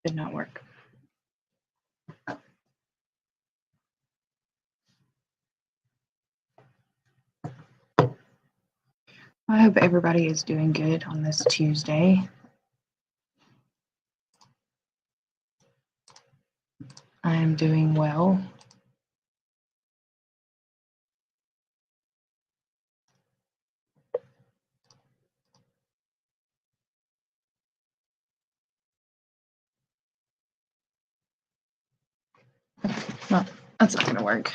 Did not work. I hope everybody is doing good on this Tuesday. I am doing well. Well, that's not going to work.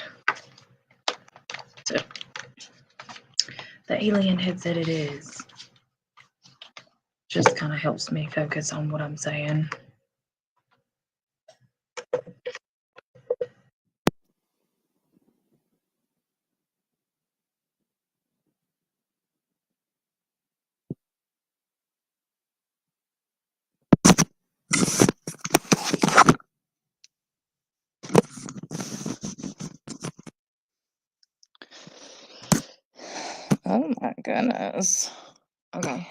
So, the alien headset it is. Just kind of helps me focus on what I'm saying. Oh my goodness. Okay.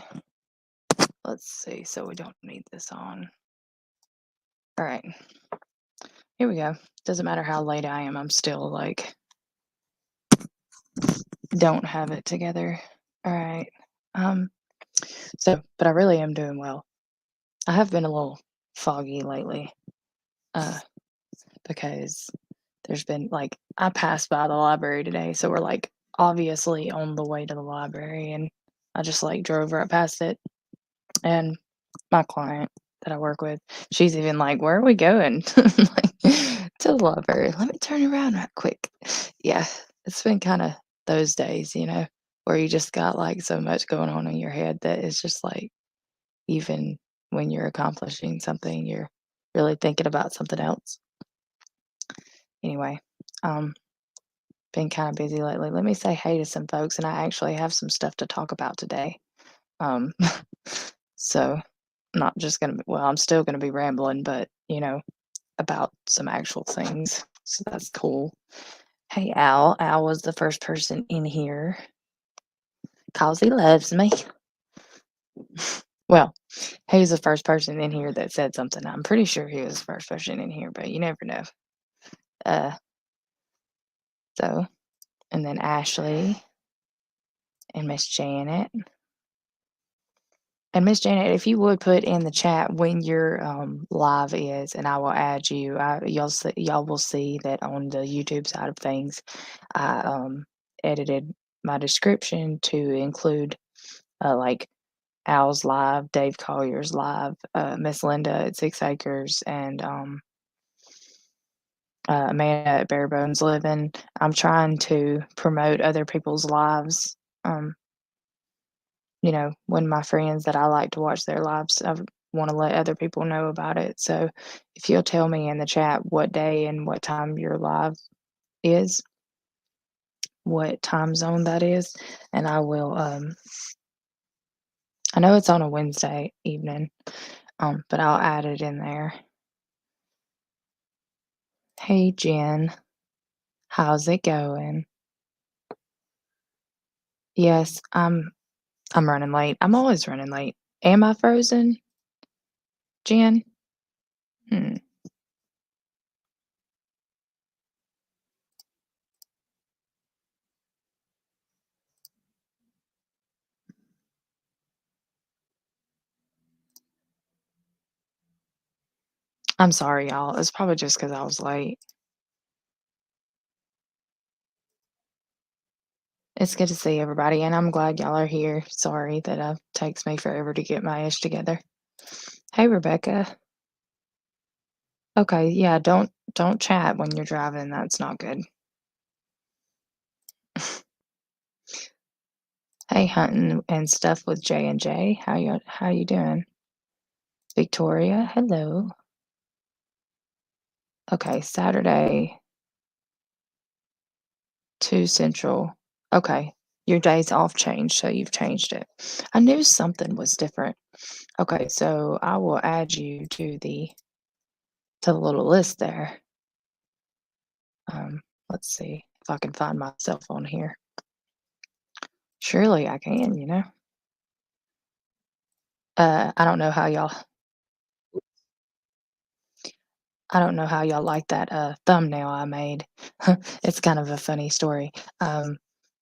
Let's see. So we don't need this on. All right. Here we go. Doesn't matter how late I am. I'm still like, don't have it together. All right. But I really am doing well. I have been a little foggy lately. Because there's been like, I passed by the library today. So we're like obviously on the way to the library, and I just like drove right past it. And my client that I work with, she's even like, "Where are we going?" Like, to the library. Let me turn around right quick. Yeah, it's been kind of those days, where you just got like so much going on in your head that it's just like, even when you're accomplishing something, you're really thinking about something else. Anyway, been kind of busy lately. Let me say hey to some folks, and I actually have some stuff to talk about today. So not just gonna be, well, I'm still gonna be rambling, but about some actual things. So that's cool. Hey, Al. Al was the first person in here because he loves me. Well, he's the first person in here that said something. I'm pretty sure he was the first person in here, but you never know. So, and then Ashley and Miss Janet. And Miss Janet, if you would put in the chat when your live is, and I will add you. Y'all will see that on the YouTube side of things, I edited my description to include like Al's live, Dave Collier's live, Miss Linda at 6 Acres, and Amanda at Bare Bones Living. I'm trying to promote other people's lives. When my friends that I like to watch their lives, I want to let other people know about it. So if you'll tell me in the chat what day and what time your live is, what time zone that is, and I will, I know it's on a Wednesday evening, but I'll add it in there. Hey, Jen, how's it going? Yes, I'm running late. I'm always running late. Am I frozen, Jen? I'm sorry, y'all. It's probably just because I was late. It's good to see everybody, and I'm glad y'all are here. Sorry that it takes me forever to get my ish together. Hey, Rebecca. Okay, yeah, don't chat when you're driving. That's not good. Hey, hunting and stuff with J&J. How you doing? Victoria, hello. Okay, Saturday, 2 Central. Okay, your day's off changed, so you've changed it. I knew something was different. Okay, so I will add you to the little list there. Let's see if I can find myself on here. Surely I can, I don't know how y'all. I don't know how y'all like that, thumbnail I made. It's kind of a funny story.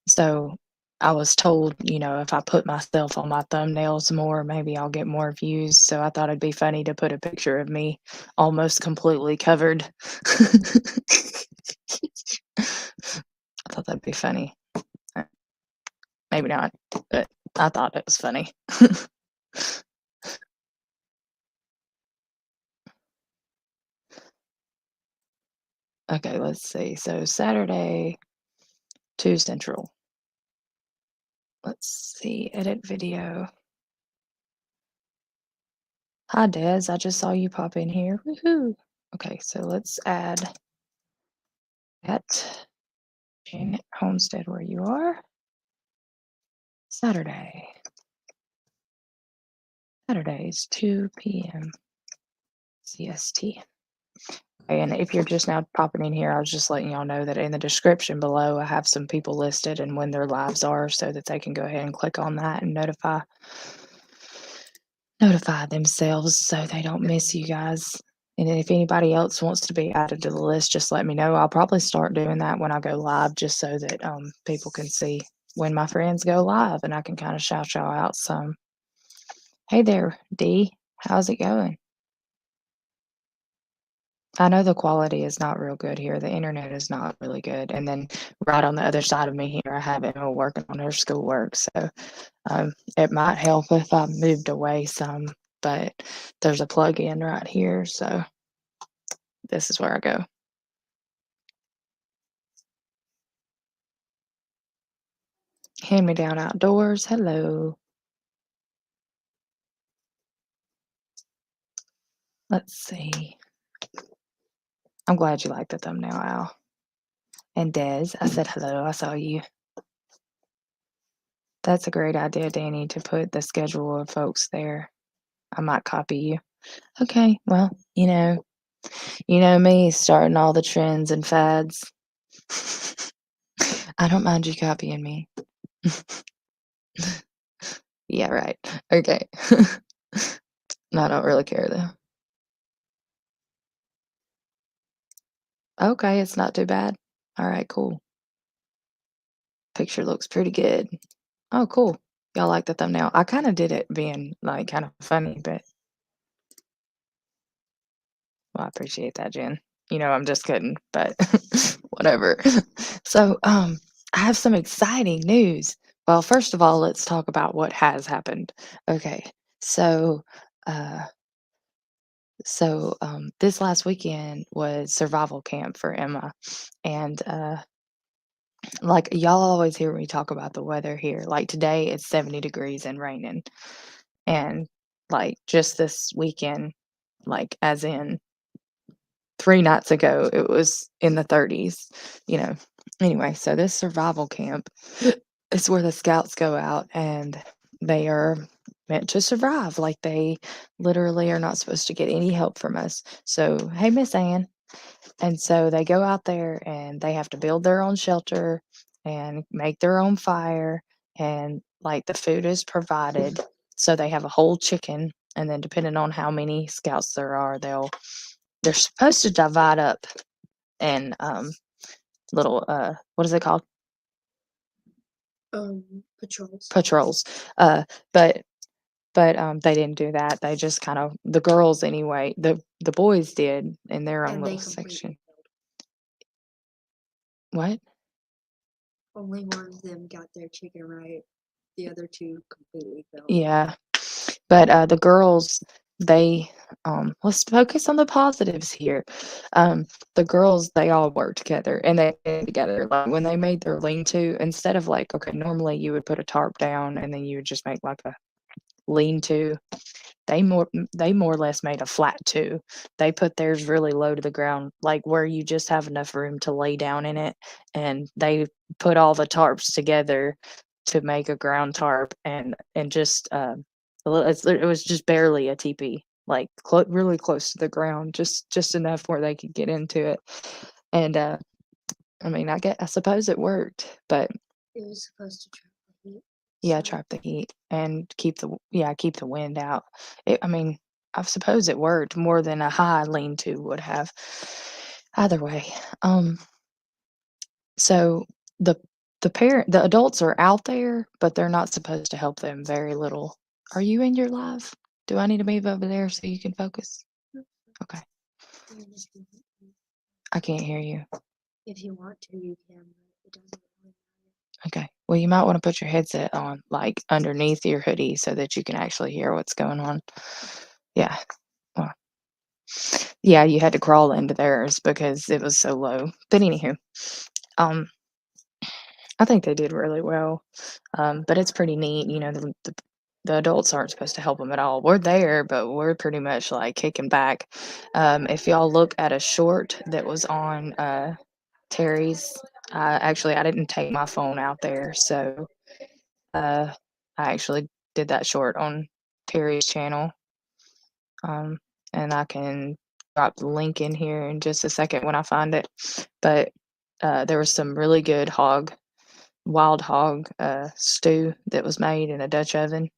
So I was told, if I put myself on my thumbnails more, maybe I'll get more views, so I thought it'd be funny to put a picture of me almost completely covered. I thought that'd be funny. Uh, Maybe not, but I thought it was funny. Okay, let's see. So Saturday, 2 Central. Let's see, edit video. Hi, Des. I just saw you pop in here. Woohoo. Okay, so let's add at Janet Homestead where you are. Saturday. Saturdays, 2 p.m. CST. Okay, and if you're just now popping in here, I was just letting y'all know that in the description below, I have some people listed and when their lives are so that they can go ahead and click on that and notify themselves so they don't miss you guys. And if anybody else wants to be added to the list, just let me know. I'll probably start doing that when I go live just so that people can see when my friends go live and I can kind of shout y'all out some. Hey there, D. How's it going? I know the quality is not real good here. The internet is not really good. And then right on the other side of me here, I have Emma working on her schoolwork. So it might help if I moved away some, but there's a plug-in right here. So this is where I go. Hand me down outdoors. Hello. Let's see. I'm glad you like the thumbnail, Al. And Des, I said hello. I saw you. That's a great idea, Danny, to put the schedule of folks there. I might copy you. Okay, well, me starting all the trends and fads. I don't mind you copying me. Yeah, right. Okay. No, I don't really care though. Okay, it's not too bad. All right, cool. Picture looks pretty good. Oh, cool. Y'all like the thumbnail? I kind of did it being like kind of funny, but well, I appreciate that, Jen. I'm just kidding, but whatever. So, I have some exciting news. Well, first of all, let's talk about what has happened. Okay, so, uh, this last weekend was survival camp for Emma, and like y'all always hear me talk about the weather here. Like today, it's 70 degrees and raining, and like just this weekend, like as in 3 nights ago, it was in the 30s, you know. Anyway, so this survival camp is where the scouts go out and they are meant to survive. Like they literally are not supposed to get any help from us. So, hey, Miss Ann. And so they go out there and they have to build their own shelter and make their own fire. And like the food is provided. So they have a whole chicken. And then depending on how many scouts there are, they're supposed to divide up and little what is it called? Patrols. Patrols. But they didn't do that. They just kind of the girls anyway. The boys did in their own And little they completely section. failed. What? Only one of them got their chicken right. The other two completely failed. Yeah. But the girls, they let's focus on the positives here. The girls, they all work together and they came together. Like when they made their lean-to, instead of like, okay, normally you would put a tarp down and then you would just make like a lean-to. They more or less made a flat two. They put theirs really low to the ground, like where you just have enough room to lay down in it, and they put all the tarps together to make a ground tarp, and just it was just barely a teepee, like really close to the ground, just enough where they could get into it. And I mean, I suppose it worked, but It was supposed to trap the heat. yeah, So trap the heat and keep the wind out. I mean, I suppose it worked more than a high lean-to would have. Either way, um, so the the adults are out there, but they're not supposed to help them very little. Are you in your live? Do I need to move over there so you can focus? Okay. And I can't hear you. if you want to, you can, but it doesn't really Okay. Well, you might wanna put your headset on, like, underneath your hoodie so that you can actually hear what's going on. Yeah. Well, yeah, you had to crawl into theirs because it was so low. But anywho, um, I think they did really well. But it's pretty neat, the adults aren't supposed to help them at all. We're there, but we're pretty much, like, kicking back. If y'all look at a short that was on, Terry's, actually, I didn't take my phone out there, so, uh, I actually did that short on Terry's channel, um, and I can drop the link in here in just a second when I find it. But, there was some really good wild hog, stew that was made in a Dutch oven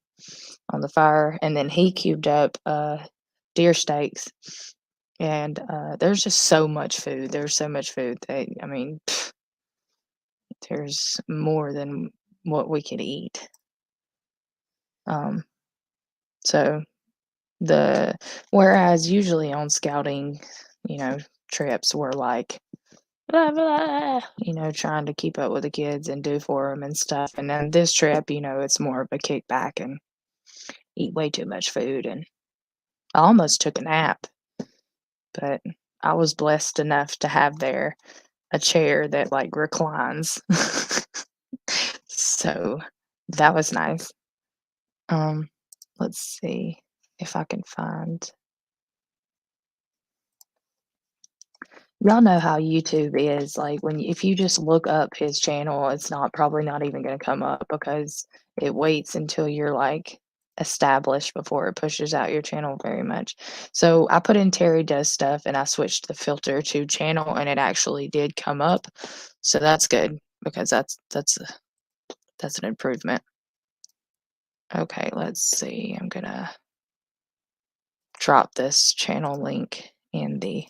on the fire, and then he cubed up, deer steaks, and, there's just so much food. There's so much food that I mean, there's more than what we could eat. Um, so the whereas usually on scouting, you know, trips we're like, "Blah, blah," trying to keep up with the kids and do for them and stuff, and then this trip, it's more of a kickback and eat way too much food, and I almost took a nap, but I was blessed enough to have there a chair that, like, reclines. So, that was nice. Um, let's see if I can find y'all know how YouTube is, like, if you just look up his channel, it's probably not even gonna come up because it waits until you're, like, established before it pushes out your channel very much. So, I put in Terry Does Stuff, and I switched the filter to channel, and it actually did come up, so that's good because that's an improvement. Okay, let's see, I'm gonna drop this channel link in the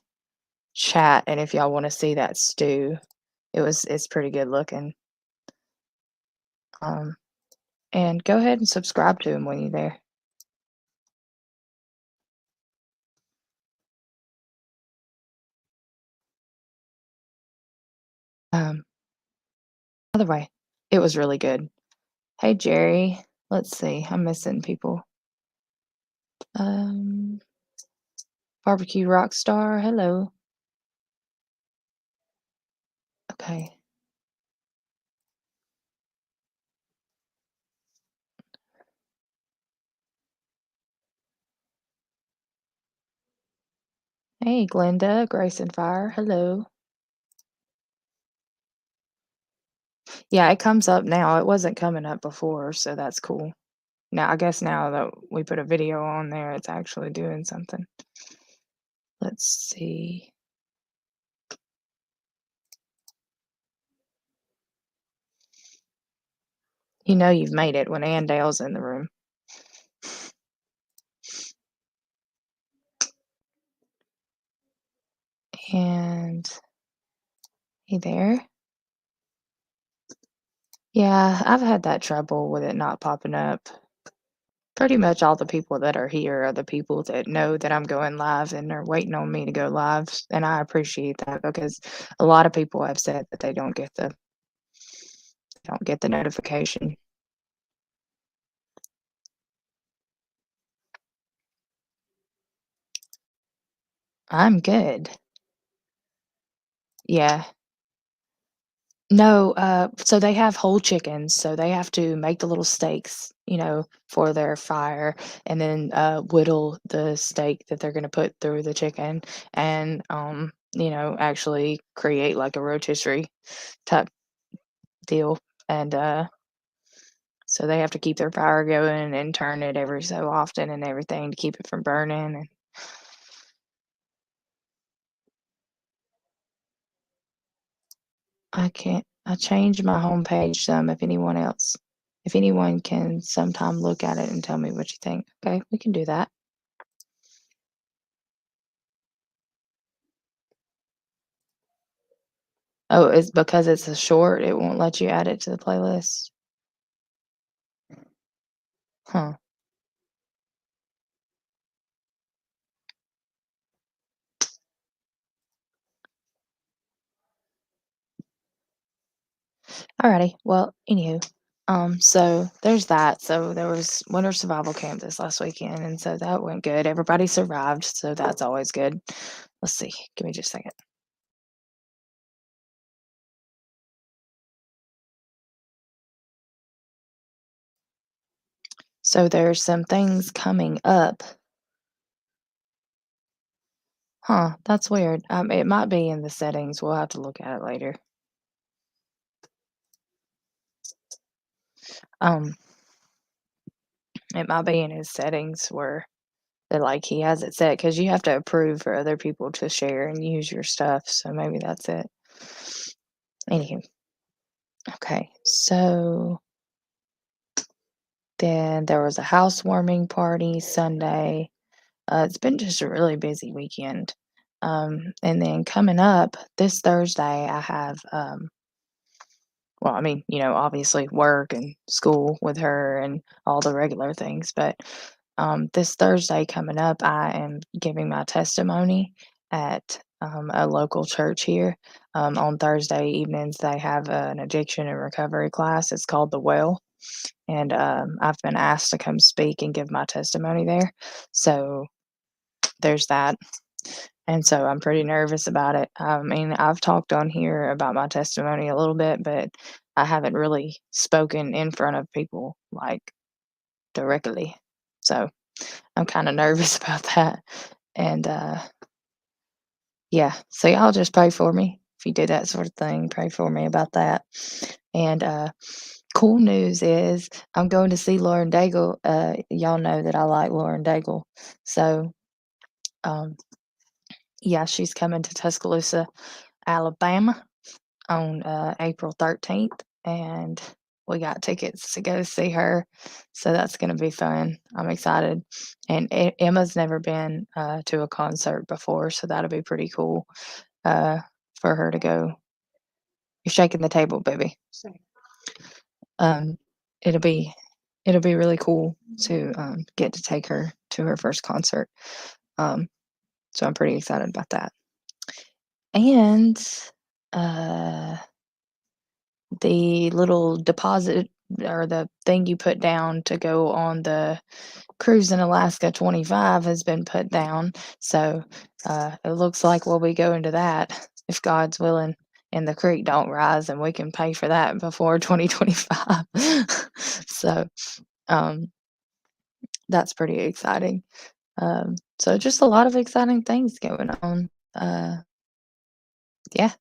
chat, and if y'all wanna see that stew, it's pretty good looking. Um, and go ahead and subscribe to him when you're there. Um, Other way, it was really good. Hey, Jerry. Let's see, I'm missing people. Um, Barbecue Rockstar, hello. Okay. Hey, Glenda, Grace and Fire, hello. Yeah, it comes up now. It wasn't coming up before, so that's cool. Now, I guess now that we put a video on there, it's actually doing something. Let's see. You know you've made it when Andale's in the room. And hey there. Yeah, I've had that trouble with it not popping up. Pretty much all the people that are here are the people that know that I'm going live and are waiting on me to go live, and I appreciate that because a lot of people have said that they don't get the notification. I'm good. Yeah. No, so they have whole chickens, so they have to make the little steaks, for their fire, and then, whittle the steak that they're gonna put through the chicken and, actually create like a rotisserie type deal, and, so they have to keep their fire going and turn it every so often and everything to keep it from burning, and I changed my homepage some if anyone can sometime look at it and tell me what you think. Okay, we can do that. Oh, it's because it's a short, it won't let you add it to the playlist? Huh. Alrighty. Well, anywho, so there's that. So there was winter survival camp this last weekend, and so that went good. Everybody survived, so that's always good. Let's see. Give me just a second. So there's some things coming up. Huh, that's weird. It might be in the settings. We'll have to look at it later. Um, it might be in his settings where like he has it set because you have to approve for other people to share and use your stuff. So maybe that's it. Anywho, okay. So then there was a housewarming party Sunday. It's been just a really busy weekend. And then coming up this Thursday, I have well, I mean, obviously work and school with her and all the regular things, but this Thursday coming up, I am giving my testimony at a local church here. On Thursday evenings, they have an addiction and recovery class. It's called The Well, and I've been asked to come speak and give my testimony there. So there's that. And so I'm pretty nervous about it. I mean, I've talked on here about my testimony a little bit, but I haven't really spoken in front of people like directly. So I'm kind of nervous about that. And yeah, so y'all just pray for me if you do that sort of thing. Pray for me about that. And cool news is I'm going to see Lauren Daigle. Y'all know that I like Lauren Daigle. So um, yeah, she's coming to Tuscaloosa, Alabama on April 13th, and we got tickets to go see her. So that's going to be fun. I'm excited. And Emma's never been to a concert before, so that'll be pretty cool uh, for her to go. You're shaking the table, baby. Sorry. Um, it'll be it'll be really cool to get to take her to her first concert. Um, so I'm pretty excited about that. And uh, the little deposit or the thing you put down to go on the cruise in Alaska 25 has been put down. So it looks like we'll be going to that if God's willing and the creek don't rise and we can pay for that before 2025. So um, that's pretty exciting. So just a lot of exciting things going on. Yeah.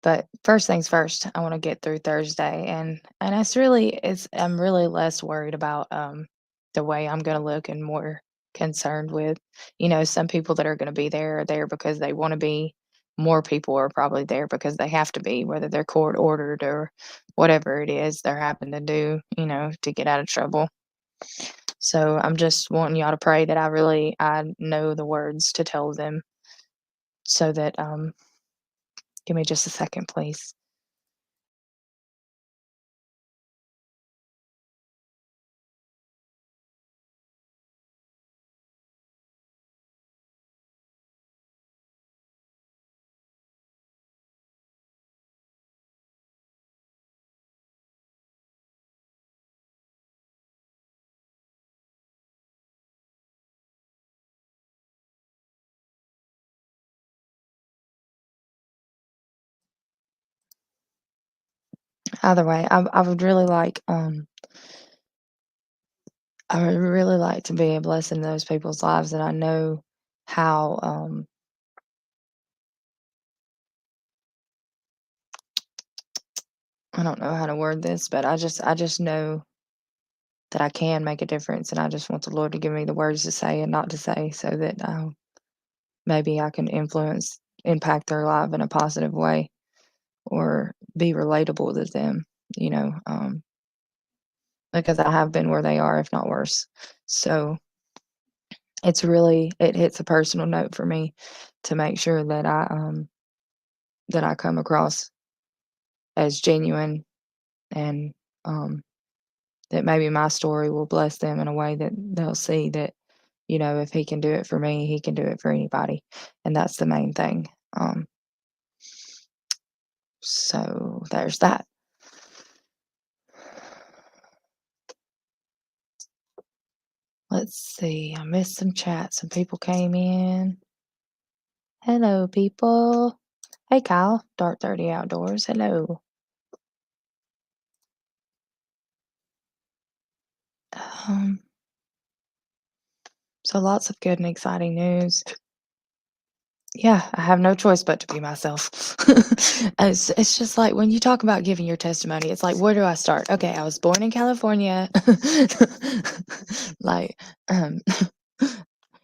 But first things first, I wanna get through Thursday, and it's I'm really less worried about, the way I'm gonna look and more concerned with, some people that are gonna be there are there because they wanna be. More people are probably there because they have to be, whether they're court ordered or whatever it is they're having to do, to get out of trouble. So I'm just wanting y'all to pray that I know the words to tell them so that, give me just a second, please. Either way, I would really like to be a blessing in those people's lives, and I know how, I don't know how to word this, but I just know that I can make a difference, and I just want the Lord to give me the words to say and not to say so that, maybe I can impact their life in a positive way or be relatable to them, you know, because I have been where they are, if not worse. So it hits a personal note for me to make sure that I come across as genuine, and that maybe my story will bless them in a way that they'll see that, if he can do it for me, he can do it for anybody. And that's the main thing. Um, so there's that. Let's see. I missed some chat. Some people came in. Hello, people. Hey, Kyle. Dark 30 Outdoors. Hello. Um, so lots of good and exciting news. Yeah, I have no choice but to be myself. It's just like when you talk about giving your testimony, it's like, where do I start? Okay, I was born in California. Like, um,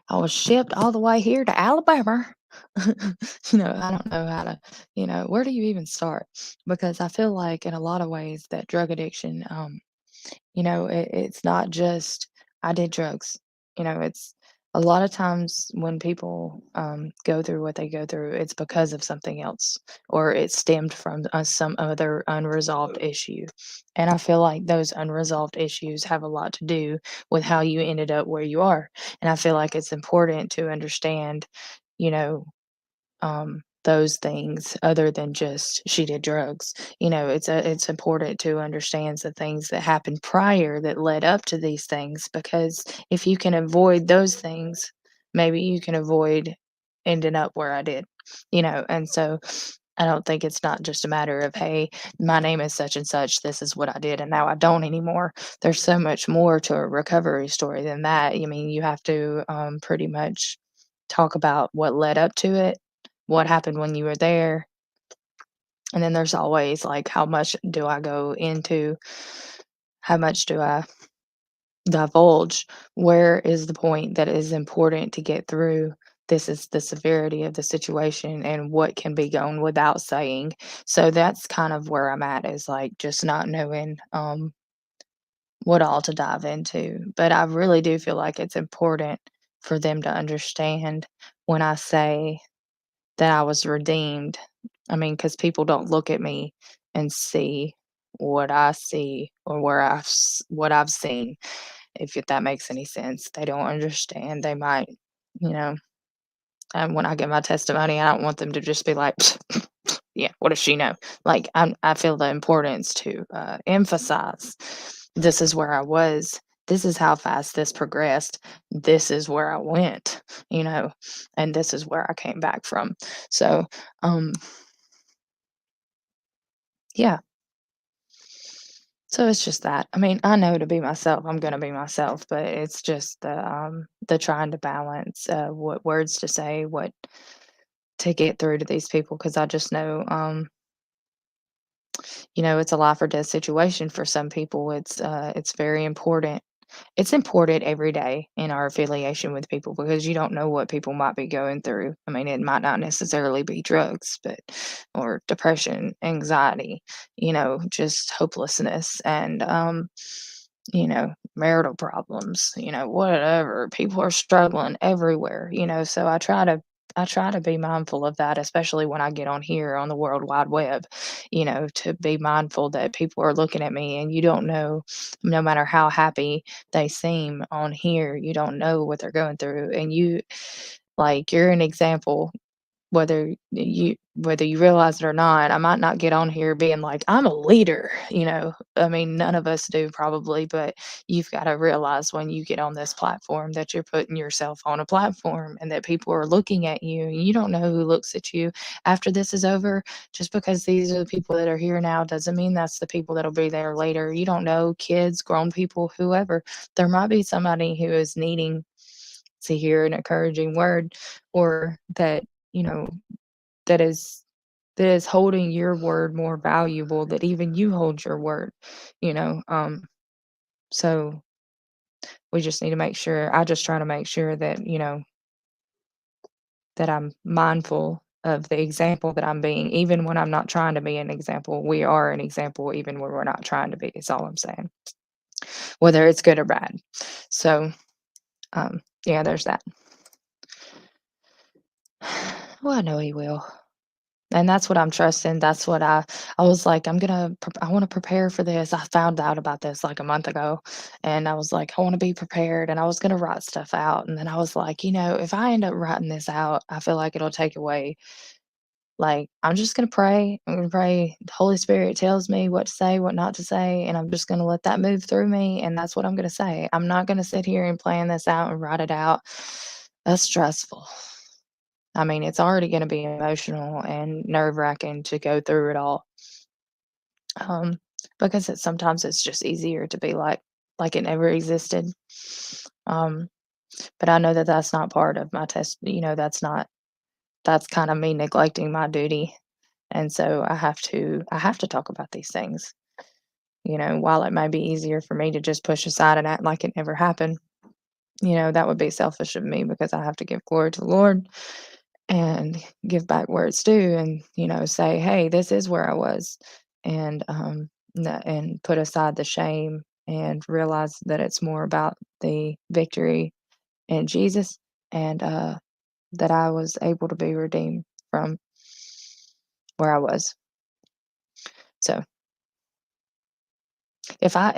I was shipped all the way here to Alabama. I don't know how to, where do you even start? Because I feel like in a lot of ways that drug addiction, it's not just I did drugs. It's a lot of times when people go through what they go through, it's because of something else or it stemmed from some other unresolved issue. And I feel like those unresolved issues have a lot to do with how you ended up where you are. And I feel like it's important to understand, you know, those things other than just she did drugs. It's important to understand the things that happened prior that led up to these things because if you can avoid those things, maybe you can avoid ending up where I did. And so I don't think it's not just a matter of, hey, my name is such and such, this is what I did, and now I don't anymore. There's so much more to a recovery story than that. I mean, you have to pretty much talk about what led up to it, what happened when you were there, and then there's always, like, how much do I go into? How much do I divulge? Where is the point that is important to get through? This is the severity of the situation and what can be gone without saying. So that's kind of where I'm at is, like, just not knowing, what all to dive into, but I really do feel like it's important for them to understand when I say that I was redeemed. I mean, because people don't look at me and see what I see or what I've seen, if that makes any sense. They don't understand. They might, you know, and when I give my testimony, I don't want them to just be like, "Yeah, what does she know?" Like, I feel the importance to, emphasize, "This is where I was. This is how fast this progressed. This is where I went," you know, and this is where I came back from. So, um, yeah. So it's just that. I mean, I know to be myself, I'm gonna be myself, but it's just the trying to balance, what words to say, what to get through to these people, because I just know, it's a life or death situation for some people. It's very important. It's important every day in our affiliation with people because you don't know what people might be going through. I mean, it might not necessarily be drugs, but or depression, anxiety, just hopelessness and marital problems, whatever. People are struggling everywhere, so I try to be mindful of that, especially when I get on here on the World Wide Web, to be mindful that people are looking at me and you don't know, no matter how happy they seem on here, you don't know what they're going through. And you're an example whether you realize it or not. I might not get on here being like, "I'm a leader," I mean, none of us do probably, but you've gotta realize when you get on this platform that you're putting yourself on a platform and that people are looking at you, and you don't know who looks at you after this is over. Just because these are the people that are here now doesn't mean that's the people that'll be there later. You don't know, kids, grown people, whoever. There might be somebody who is needing to hear an encouraging word or that, you know, that is holding your word more valuable that even you hold your word, you know? So we just need to make sure I just try to make sure that, that I'm mindful of the example that I'm being, even when I'm not trying to be an example. We are an example even when we're not trying to be, is all I'm saying, whether it's good or bad. So, yeah, there's that. Well, I know he will. And that's what I'm trusting. That's what I was like, I wanna prepare for this. I found out about this, like, a month ago, and I was like, "I wanna be prepared," and I was gonna write stuff out, and then I was like, if I end up writing this out, I feel like it'll take away like, I'm just gonna pray. I'm gonna pray. The Holy Spirit tells me what to say, what not to say, and I'm just gonna let that move through me, and that's what I'm gonna say. I'm not gonna sit here and plan this out and write it out. That's stressful. I mean, it's already gonna be emotional and nerve-wracking to go through it all, um, because sometimes it's just easier to be like it never existed. Um, but I know that that's not part of my test, that's kinda me neglecting my duty, and so I have to talk about these things, while it might be easier for me to just push aside and act like it never happened, that would be selfish of me because I have to give glory to the Lord and give back where it's due and, say, "Hey, this is where I was," and, and put aside the shame and realize that it's more about the victory in Jesus and, that I was able to be redeemed from where I was. So if I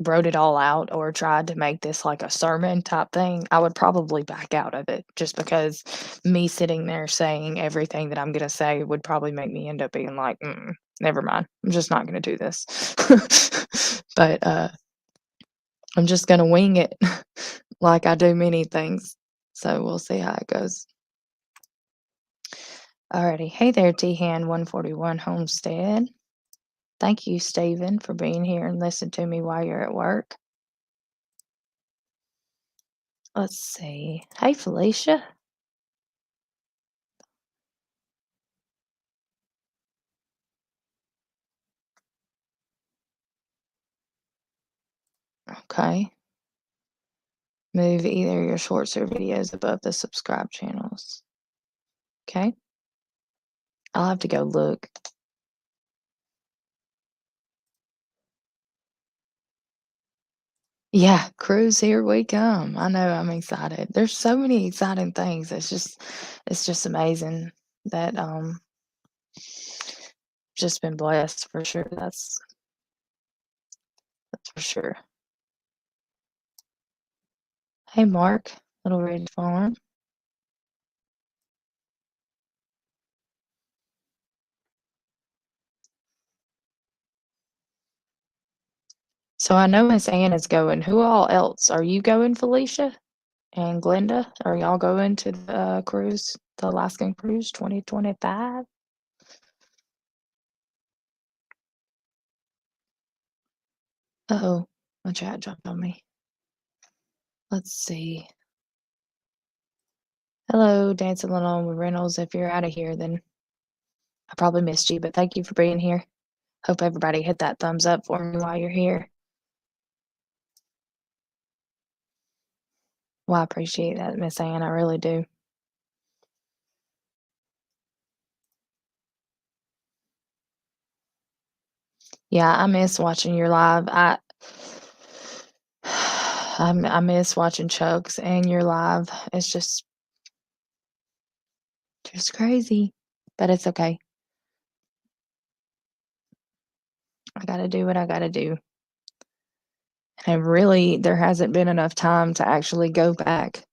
wrote it all out or tried to make this like a sermon type thing, I would probably back out of it just because me sitting there saying everything that I'm gonna say would probably make me end up being like, never mind. I'm just not gonna do this. But I'm just gonna wing it like I do many things. So we'll see how it goes. Alrighty. Hey there, T-Han 141 Homestead. Thank you, Steven, for being here and listening to me while you're at work. Let's see. Hey, Felicia. Okay. Move either your shorts or videos above the subscribe channels. Okay. I'll have to go look. Yeah, cruise, here we come. I know I'm excited. There's so many exciting things. It's just amazing that just been blessed for sure. That's for sure. Hey Mark, Little Red Farm. So I know Miss Ann is going. Who all else? Are you going, Felicia and Glenda? Are y'all going to the cruise, the Alaskan cruise 2025? Uh-oh, my chat jumped on me. Let's see. Hello, Dancing Alone with Reynolds. If you're out of here, then I probably missed you, but thank you for being here. Hope everybody hit that thumbs up for me while you're here. Well, I appreciate that, Miss Ann. I really do. Yeah, I miss watching your live. I miss watching Chuck's and your live. It's just crazy, but it's okay. I gotta do what I gotta do. And really, there hasn't been enough time to actually go back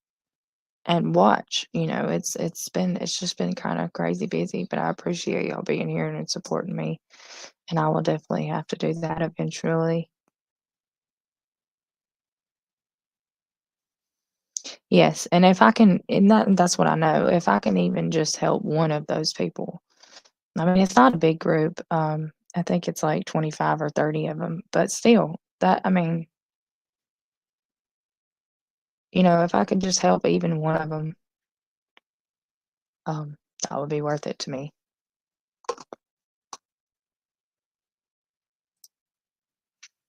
and watch. It's just been kind of crazy busy, but I appreciate y'all being here and supporting me. And I will definitely have to do that eventually. Yes, and if I can, and that's what I know. If I can even just help one of those people, I mean, it's not a big group. I think it's like 25 or 30 of them, but still, I mean, if I could just help even one of them, um, that would be worth it to me.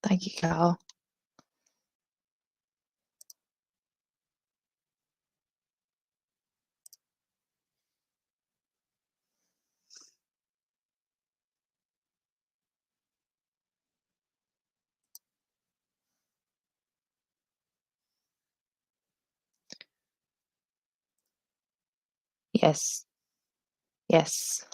Thank you, Kyle. Yes. Yes.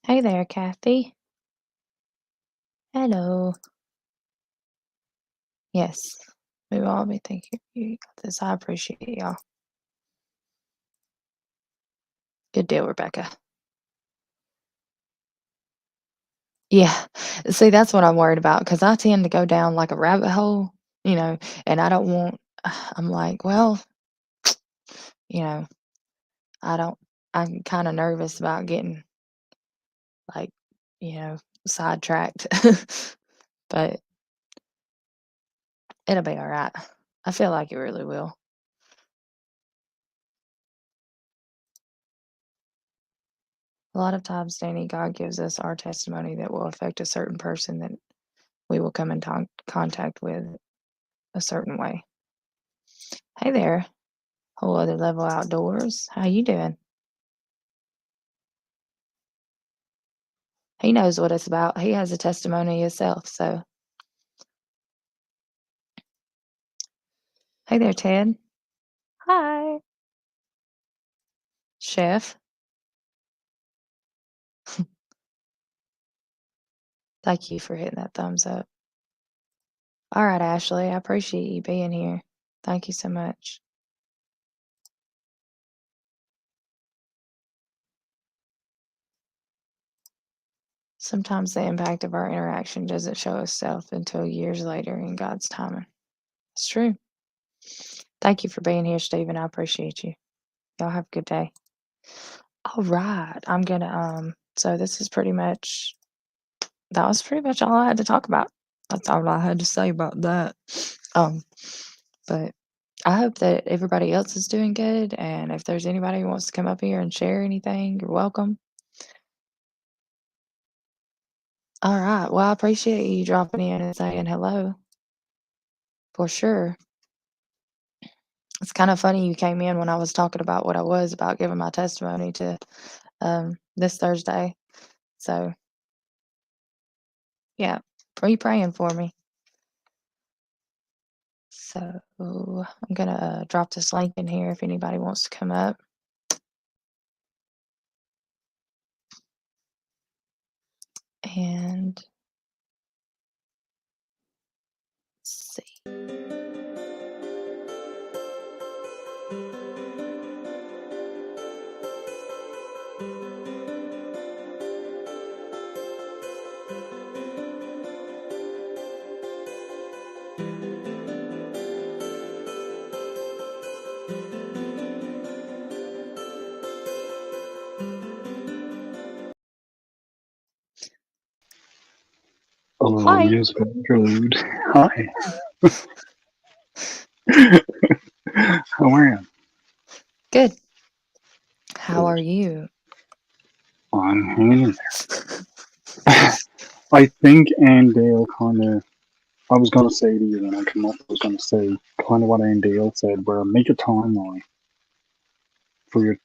Hey there, Kathy. Hello. Yes. We will all be thinking you got this. I appreciate y'all. Good deal, Rebecca. Yeah. See, that's what I'm worried about because I tend to go down like a rabbit hole, and I don't want, I'm like, well, you know, I don't, I'm kind of nervous about getting like, you know, sidetracked, but it'll be all right. I feel like it really will. A lot of times, Danny, God gives us our testimony that will affect a certain person that we will come in contact with a certain way. Hey there, whole other level outdoors. How you doing? He knows what it's about. He has a testimony himself. So, hey there, Ted. Hi, Chef. Thank you for hitting that thumbs up. All right, Ashley. I appreciate you being here. Thank you so much. Sometimes the impact of our interaction doesn't show itself until years later in God's timing. It's true. Thank you for being here, Stephen. I appreciate you. Y'all have a good day. All right. I'm gonna so this is pretty much that was pretty much all I had to talk about. That's all I had to say about that. Um, but I hope that everybody else is doing good, and if there's anybody who wants to come up here and share anything, you're welcome. All right. Well, I appreciate you dropping in and saying hello for sure. It's kind of funny you came in when I was talking about what I was about giving my testimony to this Thursday. So yeah, are you praying for me? So I'm gonna drop this link in here if anybody wants to come up. And let's see. Oh, Hi. musical interlude. Hi. How are you? Good. How Good. are you? I'm hanging in there. I think and Dale kind of. I was gonna say to you when I came up. I was gonna say kind of what and Dale said, where make a timeline for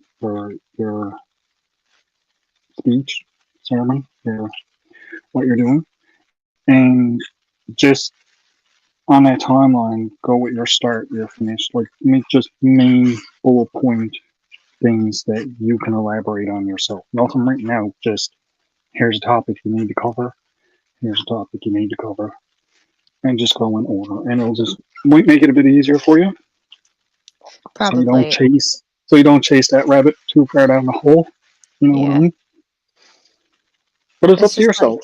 your speech, sermon, your what you're doing, and just on that timeline, go with your start, your finish. Like make just main bullet point things that you can elaborate on yourself. Nothing right now. Just here's a topic you need to cover. Here's a topic you need to cover, and just go in order. And it'll just might make it a bit easier for you, so you don't Probably. chase that rabbit too far down the hole. You know what I Yeah. mean? But it's up It's to just like yourself.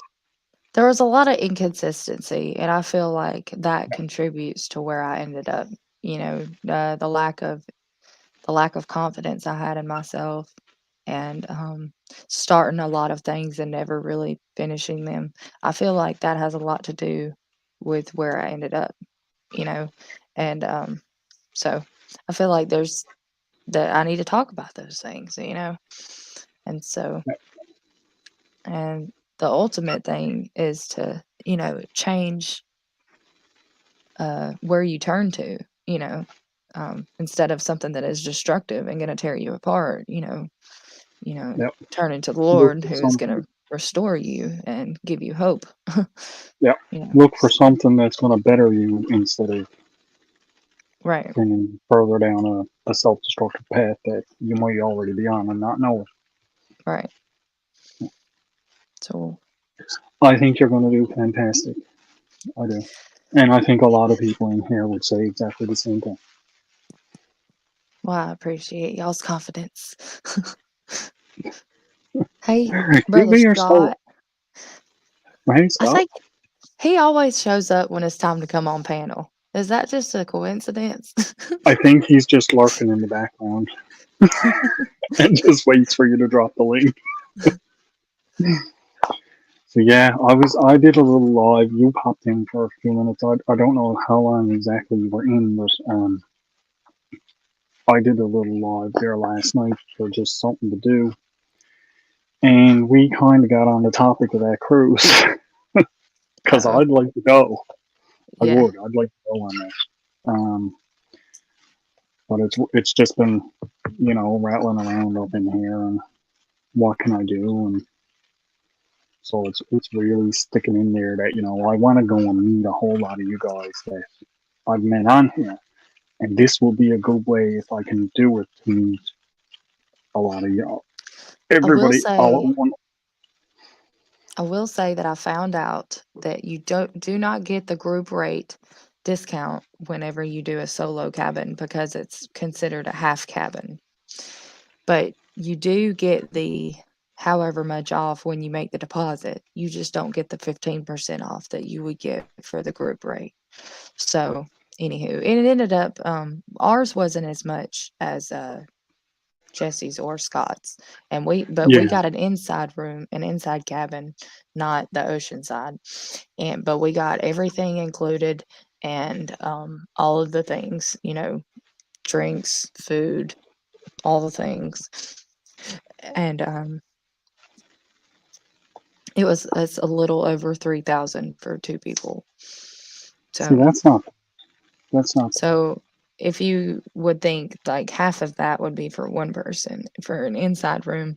there was a lot of inconsistency, and I feel like that contributes to where I ended up. The lack of confidence I had in myself, and starting a lot of things and never really finishing them. I feel like that has a lot to do with where I ended up, you know, and so I feel like there's that I need to talk about those things, and so and the ultimate thing is to, change where you turn to, instead of something that is destructive and going to tear you apart, Yep. turn into the Look Lord for who is going something. to restore you and give you hope. Yep. Look for something that's going to better you instead of Right, spinning further down a self-destructive path that you might already be on and not know it. right. So, I think you're going to do fantastic. I do. And I think a lot of people in here would say exactly the same thing. well, I appreciate y'all's confidence. Hey, Give Brother me your soul. Scott, Hey, I Scott. think he always shows up when it's time to come on panel. Is that just a coincidence? I think he's just lurking in the background and just waits for you to drop the link. So yeah, I did a little live. You popped in for a few minutes. I don't know how long exactly you were in, but I did a little live there last night for just something to do. And we kind of got on the topic of that cruise because Uh-oh. I'd like to go. I Yeah. would. I'd like to go on that. But it's just been, rattling around up in here and what can I do? And so it's really sticking in there that, I want to go and meet a whole lot of you guys that I've met on here. And this will be a good way if I can do it to meet a lot of y'all. I will Everybody all say at once. I will say that I found out that you do not get the group rate discount whenever you do a solo cabin because it's considered a half cabin. But you do get the however much off when you make the deposit. You just don't get the 15% off that you would get for the group rate. So, anywho, and it ended up ours wasn't as much as Jesse's or Scott's, and we Yeah, got an inside room, an inside cabin, not the ocean side, but we got everything included and all of the things, drinks, food, all the things, and it's a little over 3,000 for two people. see, So that's not bad. So if you would think like half of that would be for one person for an inside room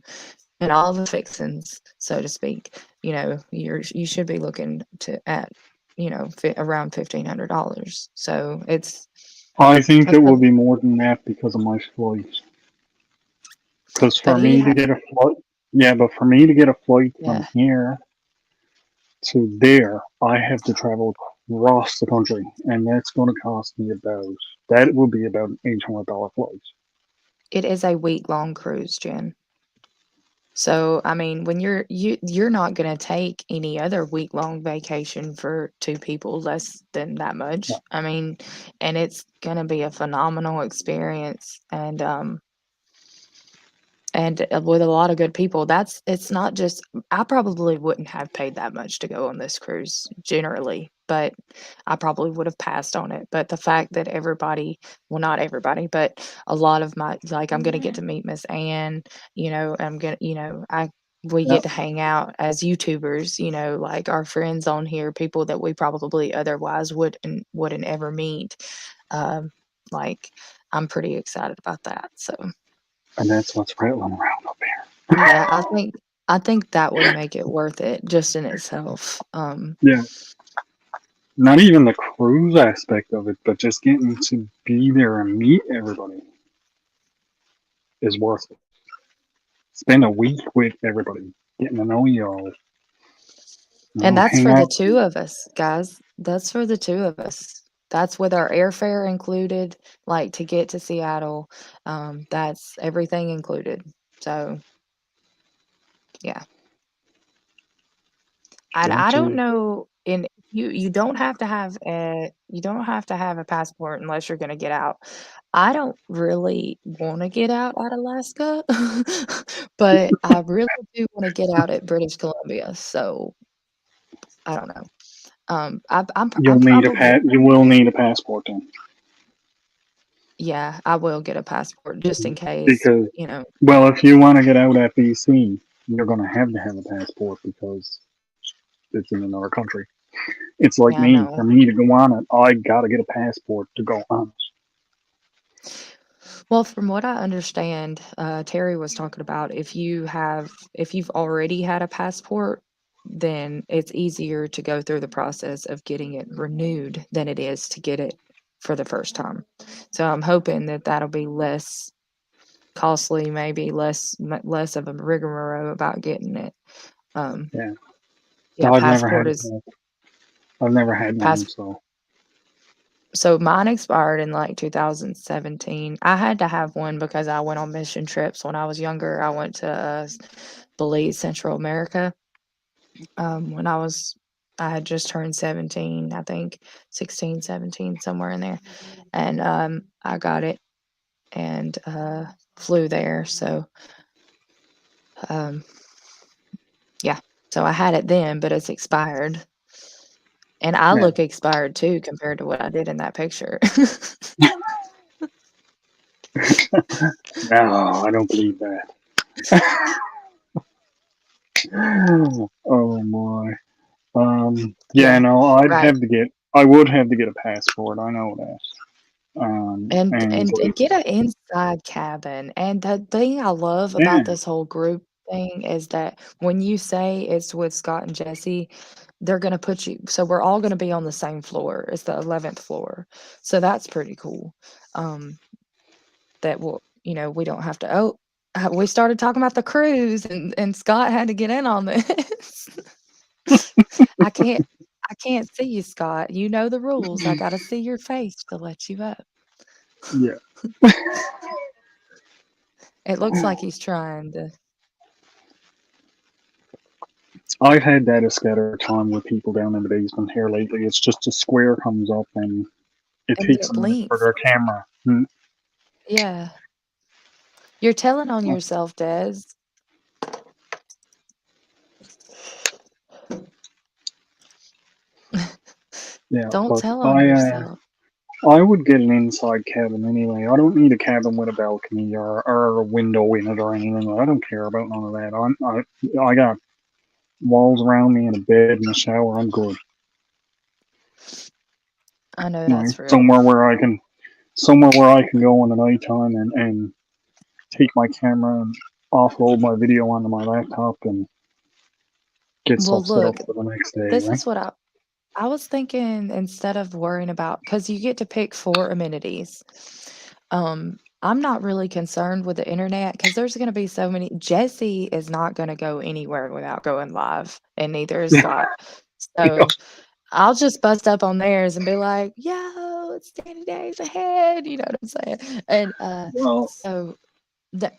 and all the fixings, so to speak, you should be looking at around $1,500. So it's I think that's it a, will be more than that because of my flight. Because but for me to get a flight, yeah, but for me to get a flight from yeah, here to there, I have to travel across the country, and that's going to cost me that will be about an $800 flight. it is a week-long cruise, Jen. So, I mean, when you're not going to take any other week-long vacation for two people less than that Yeah, much. I mean, and it's going to be a phenomenal experience and with a lot of good people. It's not just I probably wouldn't have paid that much to go on this cruise generally, but I probably would have passed on it. But the fact that everybody, well, not everybody, but a lot of my like I'm gonna get to meet Miss Ann, I'm gonna, we yeah, get to hang out as YouTubers, like our friends on here, people that we probably otherwise wouldn't ever meet. Um, like I'm pretty excited about that. So. and that's what's rattling around up here. Yeah, I think that would make it worth it just in itself. Yeah, not even the cruise aspect of it, but just getting to be there and meet everybody is worth it. Spend a week with everybody, getting to know y'all, And that's hang for the out. two of us, guys. That's for the two of us. That's with our airfare included, like to get to Seattle. That's everything included. So yeah. And I don't Gotcha. know in you don't have to have a passport unless you're gonna get out. I don't really wanna get out at Alaska, but I really do wanna get out at British Columbia, so I don't know. I'm probably You will need a passport then, yeah, I will get a passport just in case, because well, if you want to get out at BC, you're going to have a passport because it's in another country. It's like Yeah, I me. For know. me to go on it, I gotta get a passport to go on it. Well, from what I understand, Terry was talking about if you've already had a passport, then it's easier to go through the process of getting it renewed than it is to get it for the first time. So I'm hoping that that'll be less costly, maybe less of a rigmarole about getting it. Um, Yeah. yeah, I've never passport had is I've never had pass. one, so So mine expired in like 2017. I had to have one because I went on mission trips when I was younger. I went to Belize, Central America. When I had just turned 17, I think 16, 17, somewhere in there. And I got it and flew there. So um, yeah, so I had it then, but it's expired. And I yeah. look expired too compared to what I did in that picture. No, I don't believe that. Oh my. Yeah, Yeah, no, right. I would have to get a passport. I know that. And And get an inside cabin. And the thing I love yeah, about this whole group thing is that when you say it's with Scott and Jesse, they're gonna put you so we're all gonna be on the same floor. It's the 11th floor. So that's pretty cool. Um, that will, we don't have to we started talking about the cruise and Scott had to get in on this. I can't I can't see you, Scott. You know the rules. I gotta see your face to let you up. yeah. It looks like he's trying to. I've had that a scatter time with people down in the basement here lately. It's just a square comes up and it And then takes it a minute for blinks. their camera. Yeah. You're telling on yourself, Des. Yeah, Don't but tell on yourself. I would get an inside cabin anyway. I don't need a cabin with a balcony or a window in it or anything. I don't care about none of that. I got walls around me and a bed and a shower. I'm good. I know Right? that's real. Somewhere where I can go in the nighttime and take my camera and offload my video onto my laptop and get Well, stuff set up look, for the next day, this right? is what I was thinking instead of worrying about because you get to pick 4 amenities. I'm not really concerned with the internet because there's going to be so many. Jesse is not going to go anywhere without going live, and neither is Scott. Yeah. So I'll just bust up on theirs and be like, "Yo, it's 10 days ahead." You know what I'm saying? And Well, so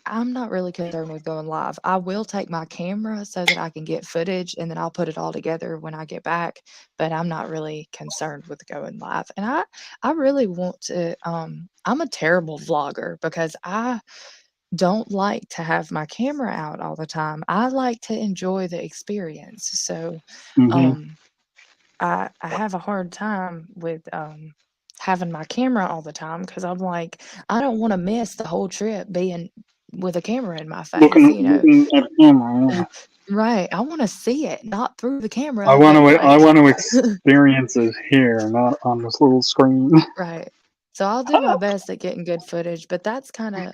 I'm not really concerned with going live. I will take my camera so that I can get footage and then I'll put it all together when I get back. But I'm not really concerned with going live. And I really want to I'm a terrible vlogger because I don't like to have my camera out all the time. I like to enjoy the experience. So hmm um I have a hard time with having my camera all the time because I'm like, I don't want to miss the whole trip being with a camera in my face, looking at the camera. Yeah. Right. I want to see it, not through the camera, but I like want to experience it here, not on this little screen. right. So I'll do my best at getting good footage, but that's kind of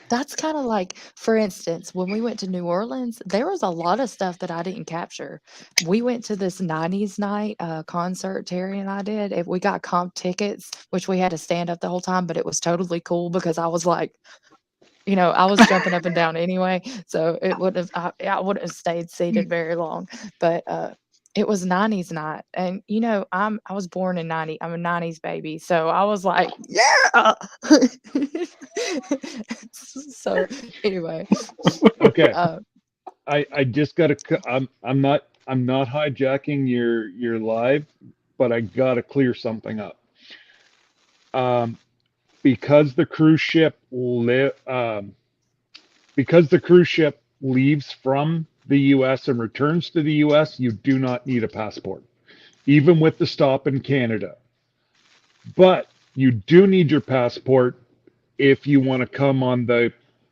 that's kind of like, for instance, when we went to New Orleans, there was a lot of stuff that I didn't capture. We went to this 90s night concert, Terry and I did. We got comp tickets, which we had to stand up the whole time, but it was totally cool because I was like, I was jumping up and down anyway, so it would have I wouldn't have stayed seated very long. But it was 90s night, and I was born in 90. I'm a 90s baby, so I was like, yeah. So anyway, Okay, uh, I just got to. I'm not hijacking your live, but I got to clear something up. Um, because the cruise ship because the cruise ship leaves from the U.S. and returns to the U.S., you do not need a passport, even with the stop in Canada. But you do need your passport if you want to come on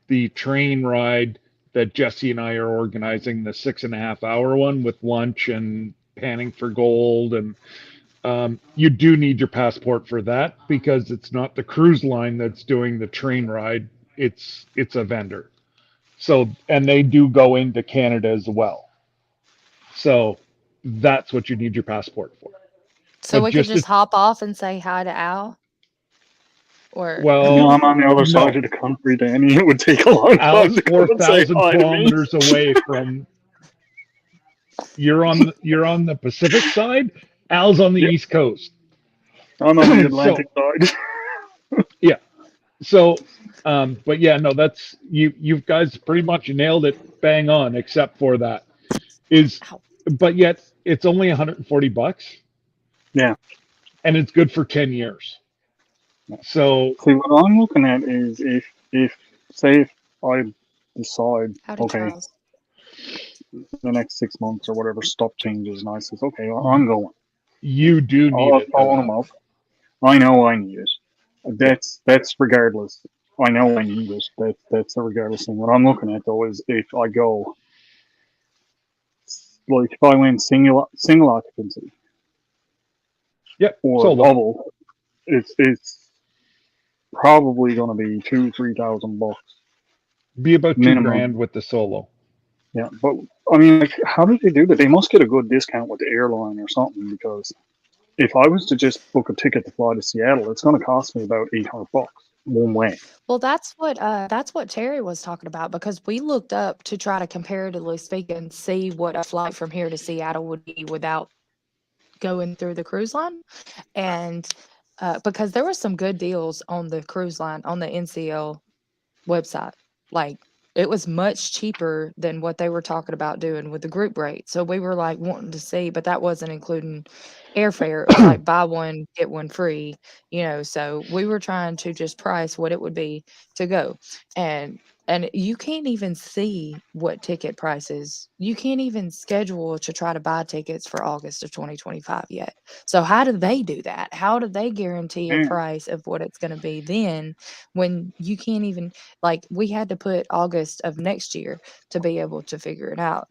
the train ride that Jesse and I are organizing the 6.5 hour one with lunch and panning for gold. And you do need your passport for that because it's not the cruise line that's doing the train ride. It's a vendor. So, and they do go into Canada as well. So that's what you need your passport for. So But we could just just hop off and say hi to Al? Or No, I'm well, on the other side no. of the country, Danny. It would take a long time Al's to come and say 4,000 hi to me. kilometers away from. You're on the Pacific side. Al's on the Yep, East Coast. I'm on the So Atlantic side. yeah. So, but yeah, no, that's you guys pretty much nailed it bang on, except for that is, ow. but yet it's only $140 Yeah. and it's good for 10 years. So See, what I'm looking at is if say if I decide, Howdy, okay, Charles. the next 6 months or whatever, stuff changes, and I says, okay, I'm going. you do need I'll it for phone them that. up. I know I need it. That's regardless. I know I need it. That's a regardless thing. What I'm looking at though is if I go, like if I went single occupancy Yep. or Solo. double, it's probably going to be $2,000-3,000 Be about 2 grand minimum. with the solo. Yeah, but I mean, like, how did they do that? They must get a good discount with the airline or something, because if I was to just book a ticket to fly to Seattle, it's going to cost me about $800 one way. Well, that's what Terry was talking about because we looked up to try to comparatively speak and see what a flight from here to Seattle would be without going through the cruise line. And because there were some good deals on the cruise line on the NCL website. Like it was much cheaper than what they were talking about doing with the group rate. So we were like wanting to see, but that wasn't including airfare. It was like buy one, get one free, so we were trying to just price what it would be to go. And you can't even see what ticket prices. You can't even schedule to try to buy tickets for August of 2025 yet. So how do they do that? How do they guarantee a Yeah. price of what it's going to be then when you can't even, like, we had to put August of next year to be able to figure it out,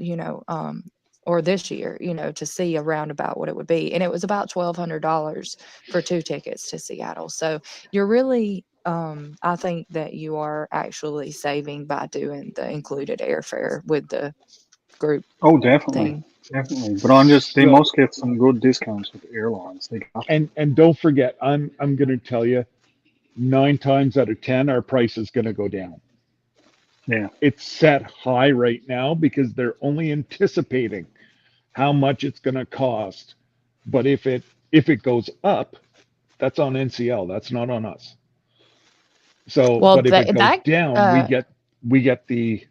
or this year, to see a roundabout what it would be. And it was about $1,200 for 2 tickets to Seattle. So you're really, I think that you are actually saving by doing the included airfare with the group Oh, definitely, thing. definitely. But I'm just, they So must get some good discounts with the airlines. They got to. and don't forget, I'm going to tell you, 9 times out of 10, our price is going to go down. Yeah. It's set high right now because they're only anticipating how much it's going to cost. But if it goes up, that's on NCL. That's not on us. So, Well, but if it that goes that down, uh we get the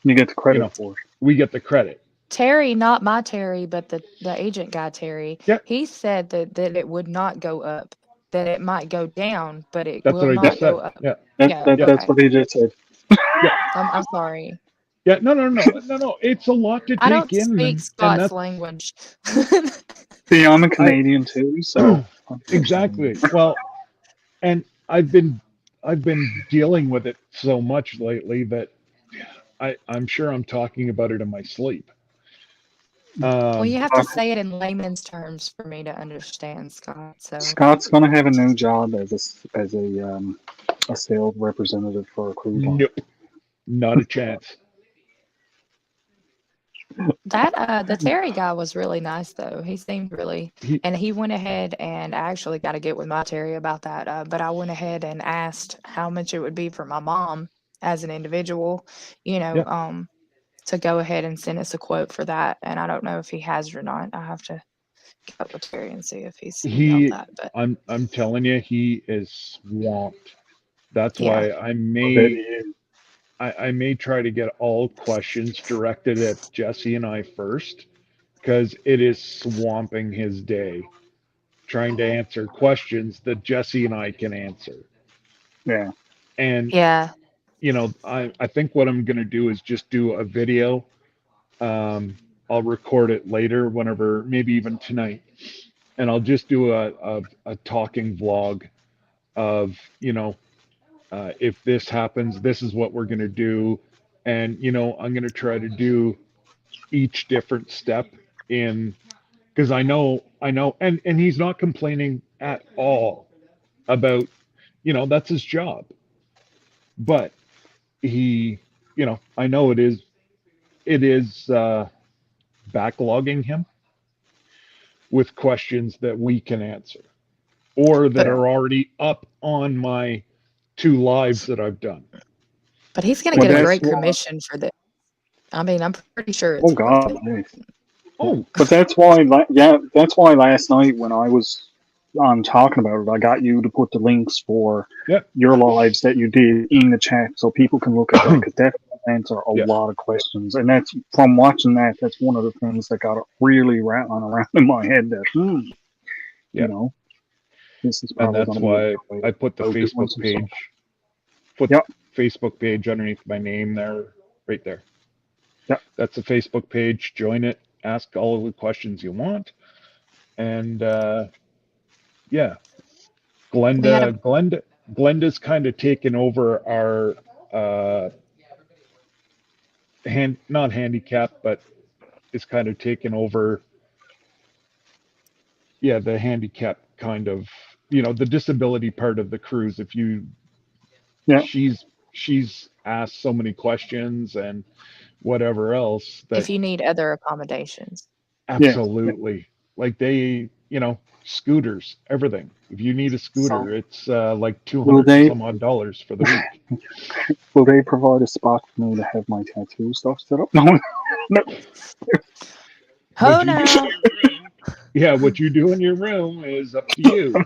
You get the you credit know for it. we get the credit. Terry, not my Terry, but the agent guy Terry, Yeah, he said that it would not go up, that it might go down, but it that's will what I just not go said. up. Yeah, Yeah, yeah, That's okay. what he just said. yeah, I'm sorry. yeah. No. It's a lot to I take don't in, speak and Scots language. See, I'm a I Canadian too, so exactly. Well, and I've been dealing with it so much lately that I'm sure I'm talking about it in my sleep. Well, you Um, have to uh, say it in layman's terms for me to understand, Scott. So, Scott's gonna have a new job as a sales representative for a cruise line. nope, not a chance. the Terry guy was really nice, though. He seemed really, He, and he went ahead and I actually got to get with my Terry about that. But I went ahead and asked how much it would be for my mom as an individual, you know, yeah, um, to go ahead and send us a quote for that. And I don't know if he has it or not. I have to get up with Terry and see if he's emailed he. that. But I'm telling you, he is swamped. That's yeah. why I I bet he may is. I may try to get all questions directed at Jesse and I first, because it is swamping his day trying to answer questions that Jesse and I can answer. Yeah. And Yeah. I think what I'm going to do is just do a video. Um, I'll record it later, whenever, maybe even tonight, and I'll just do a talking vlog of, if this happens, this is what we're going to do, And, I'm going to try to do each different step in, because I know, and he's not complaining at all about, that's his job. But he, I know it is backlogging him with questions that we can answer or that But are already up on my 2 lives that I've done. but he's gonna Well, get a that's great why. commission for this. I mean, I'm pretty sure Oh it's worth God, it. yes. Yeah. Oh, But that's why, that's why last night when I was talking about it, I got you to put the links for yeah, your lives that you did in the chat so people can look at that because that will answer a yeah, lot of questions. And that's from watching that. That's one of the things that got really rattling around in my head. That yeah. this is And probably going that's to be a why good way I to put the go doing Facebook some stuff. page, put Yep, Facebook page underneath my name there, right there. yep. That's the Facebook page. Join it. Ask all of the questions you want. And yeah, We had a Glenda's kind of taken over our not handicap, but is kind of taken over. Yeah, the handicap kind of, the disability part of the cruise. Yeah. She's asked so many questions and whatever else that if you need other accommodations. Yeah. absolutely, like scooters, everything. If you need a scooter, So it's like will 200 and they some odd dollars for the week. will they provide a spot for me to have my tattoo stuff set up? No, no. What Oh you do no. in your room, yeah, what you do in your room is up to you.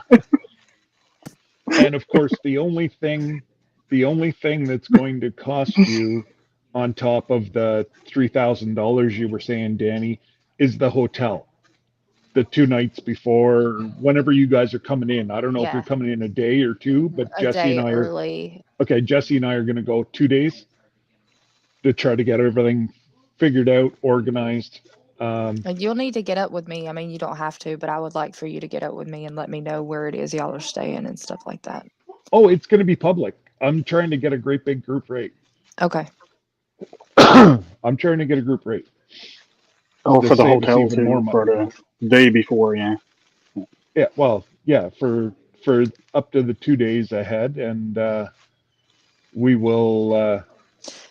And of course, the only thing that's going to cost you on top of the $3,000 you were saying, Danny, is the hotel. The 2 nights before, whenever you guys are coming in. I don't know if you're Yeah, coming in a day or two, but a Jesse and day I are early. okay. Jesse and I are going to go 2 days to try to get everything figured out, organized. You'll need to get up with me. I mean, you don't have to, but I would like for you to get up with me and let me know where it is y'all are staying and stuff like that. Oh, it's going to be public. I'm trying to get a great big group rate. Okay. I'm trying to get a group rate Oh, to for the save us hotel even more too, for money. the day before, yeah. Yeah, well, yeah, for up to the 2 days ahead, and we will.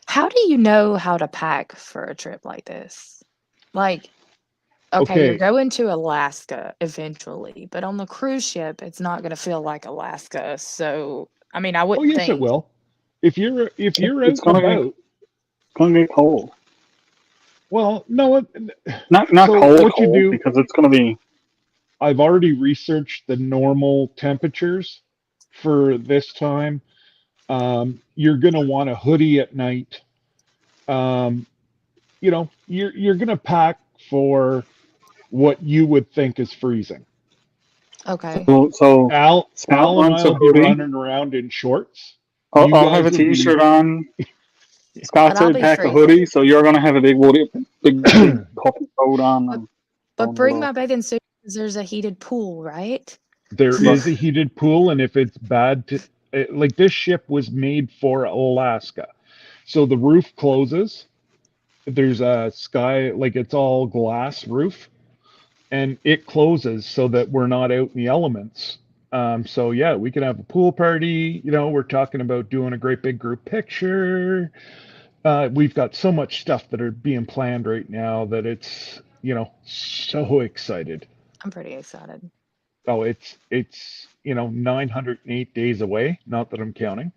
How do you know how to pack for a trip like this? Like, okay, you're Okay. going to Alaska eventually, but on the cruise ship, it's not going to feel like Alaska. So, I mean, I Oh, wouldn't yes, it think. will. If you're It's out and about, gonna get cold. well, no. Not So cold what you cold do? because it's gonna be I've already researched the normal temperatures for this time. You're gonna want a hoodie at night. Um, you're gonna pack for what you would think is freezing. Okay. Scott Al and wants a I'll be hoodie. running around in shorts. I'll, You I'll have guys a will be t-shirt on. Scott But I'll said be pack a freezing. hoodie, so you're gonna have a big coffee coat on But, and but on the bring low. my bathing suit because there's a heated pool, right? There But is a heated pool, and if it's bad to like this ship was made for Alaska, so the roof closes. There's a sky, like it's all glass roof, and it closes so that we're not out in the elements. So yeah, we can have a pool party. We're talking about doing a great big group picture. We've got so much stuff that are being planned right now that it's so excited. I'm pretty excited. Oh, it's 908 days away. Not that I'm counting,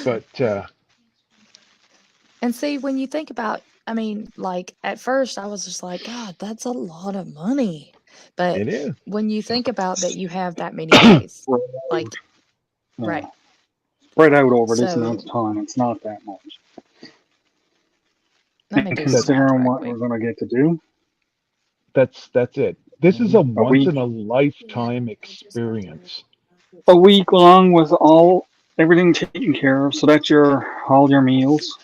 but And see, when you think about, I mean, like at first I was just like, God, that's a lot of money. But it is. when you think about that you have that many days, spread like, out, right. spread out over this amount So of time, it's not that much. let me And do some math considering right what quick. we're gonna get to do, That's it. This is a a once week in a lifetime experience. a week long with everything taken care of, so that's all your meals,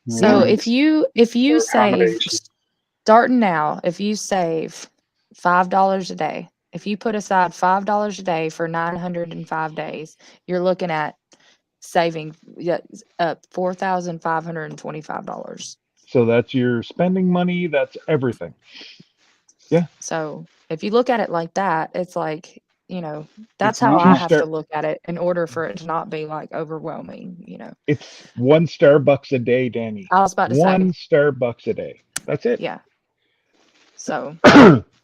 your So Yeah. if drinks, you your save accommodation. starting now, if you save $5 a day, if you put aside $5 a day for 905 days, you're looking at saving $4,525. So that's your spending money. That's everything. Yeah. So if you look at it like that, it's like, that's It's how not I much. have to look at it in order for it to not be like overwhelming. It's one Starbucks a day, Danny. I was about to say, One Starbucks a day. That's it. yeah. So,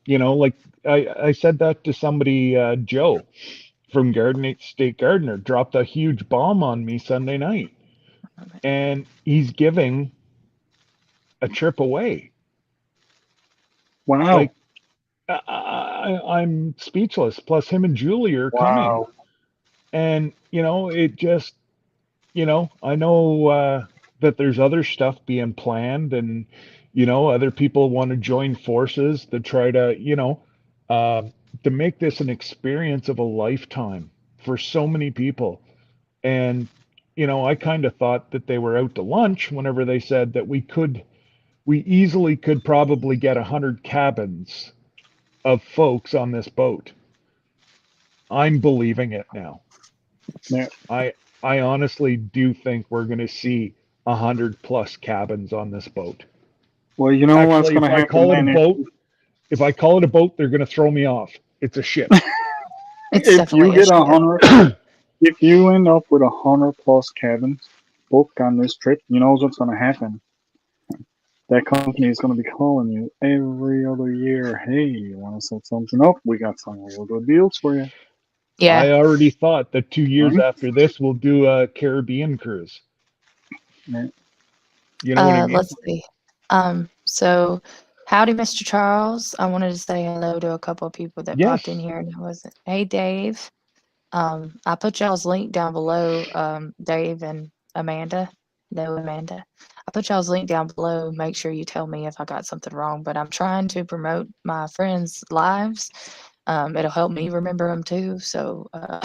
Like I said that to somebody, Joe from Garden State Gardener dropped a huge bomb on me Sunday night, and he's giving a trip away. Wow. Like I'm speechless. Plus, him and Julie are coming, Wow. and it just, I know that there's other stuff being planned, and other people want to join forces to try to make this an experience of a lifetime for so many people. And I kind of thought that they were out to lunch whenever they said that we easily could probably get 100 cabins of folks on this boat. I'm believing it now. Yeah. I honestly do think we're going to see 100+ cabins on this boat. Well, you know what's Actually, going to happen then? if I call it a boat, they're going to throw me off. It's a ship. it's If definitely you a get ship. 100, if you end up with 100+ cabins booked on this trip, you know what's going to happen? That company is going to be calling you every other year. Hey, you want to set something up? We got some real good deals for you. Yeah. I already thought that 2 years Right? after this, we'll do a Caribbean cruise. Yeah. You know what I mean? Let's see. So howdy, Mr. Charles. I wanted to say hello to a couple of people that Yes. popped in here, and it wasn't. Hey, Dave. I put y'all's link down below. Dave and Amanda. No, Amanda. I put y'all's link down below. Make sure you tell me if I got something wrong. But I'm trying to promote my friends' lives. It'll help me remember them too. So I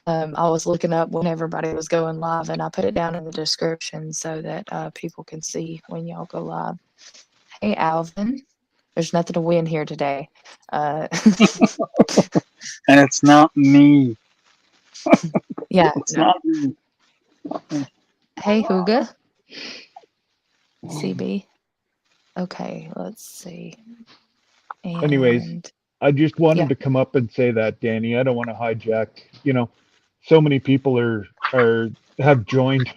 was looking up when everybody was going live, and I put it down in the description so that people can see when y'all go live. Hey, Alvin. There's nothing to win here today. And it's not me. Yeah. It's No. not me. Hey, Huga. CB. Okay, let's see. And Anyways, I just wanted yeah. to come up and say that, Danny. I don't want to hijack. So many people have joined